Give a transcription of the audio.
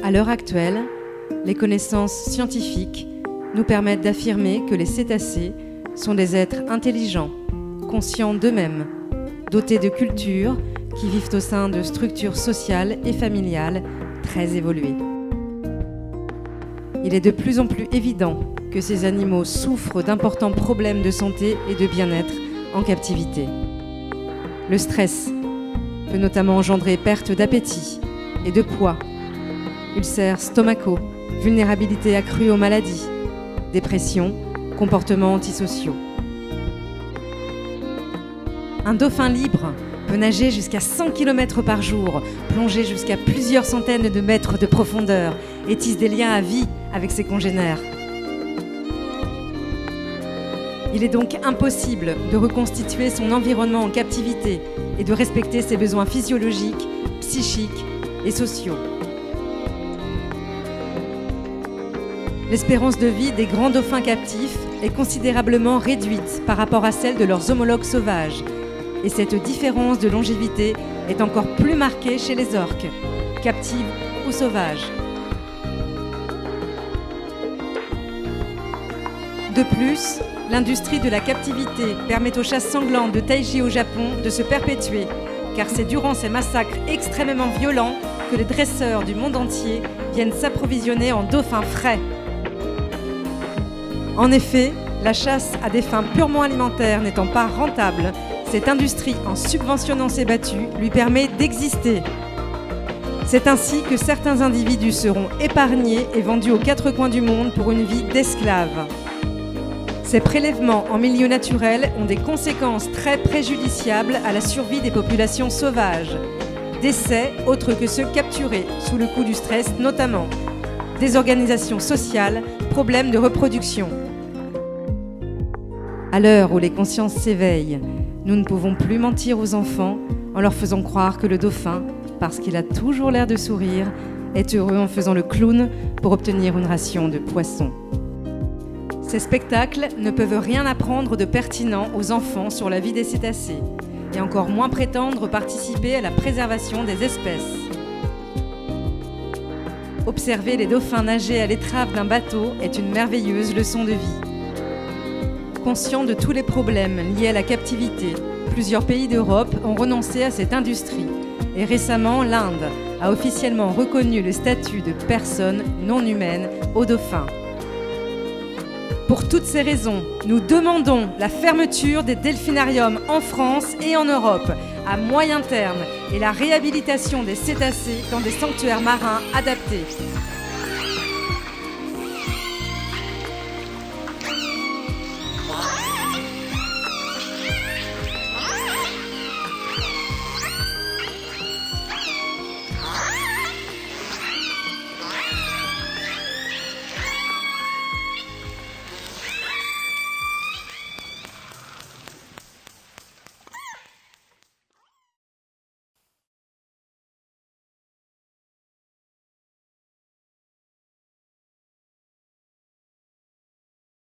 À l'heure actuelle, les connaissances scientifiques nous permettent d'affirmer que les cétacés sont des êtres intelligents, conscients d'eux-mêmes, dotés de culture, qui vivent au sein de structures sociales et familiales très évoluées. Il est de plus en plus évident que ces animaux souffrent d'importants problèmes de santé et de bien-être en captivité. Le stress peut notamment engendrer perte d'appétit et de poids, ulcères stomacaux, vulnérabilité accrue aux maladies, dépression, comportements antisociaux. Un dauphin libre peut nager jusqu'à 100 km par jour, plonger jusqu'à plusieurs centaines de mètres de profondeur et tisse des liens à vie avec ses congénères. Il est donc impossible de reconstituer son environnement en captivité et de respecter ses besoins physiologiques, psychiques et sociaux. L'espérance de vie des grands dauphins captifs est considérablement réduite par rapport à celle de leurs homologues sauvages. Et cette différence de longévité est encore plus marquée chez les orques, captives ou sauvages. De plus, l'industrie de la captivité permet aux chasses sanglantes de Taiji au Japon de se perpétuer, car c'est durant ces massacres extrêmement violents que les dresseurs du monde entier viennent s'approvisionner en dauphins frais. En effet, la chasse à des fins purement alimentaires n'étant pas rentable, cette industrie, en subventionnant ses battus, lui permet d'exister. C'est ainsi que certains individus seront épargnés et vendus aux quatre coins du monde pour une vie d'esclaves. Ces prélèvements en milieu naturel ont des conséquences très préjudiciables à la survie des populations sauvages. Décès autres que ceux capturés sous le coup du stress notamment. Désorganisation sociale, problèmes de reproduction. À l'heure où les consciences s'éveillent, nous ne pouvons plus mentir aux enfants en leur faisant croire que le dauphin, parce qu'il a toujours l'air de sourire, est heureux en faisant le clown pour obtenir une ration de poisson. Ces spectacles ne peuvent rien apprendre de pertinent aux enfants sur la vie des cétacés, et encore moins prétendre participer à la préservation des espèces. Observer les dauphins nager à l'étrave d'un bateau est une merveilleuse leçon de vie. Conscients de tous les problèmes liés à la captivité, plusieurs pays d'Europe ont renoncé à cette industrie. Et récemment, l'Inde a officiellement reconnu le statut de personne non humaine aux dauphins. Pour toutes ces raisons, nous demandons la fermeture des delphinariums en France et en Europe à moyen terme et la réhabilitation des cétacés dans des sanctuaires marins adaptés.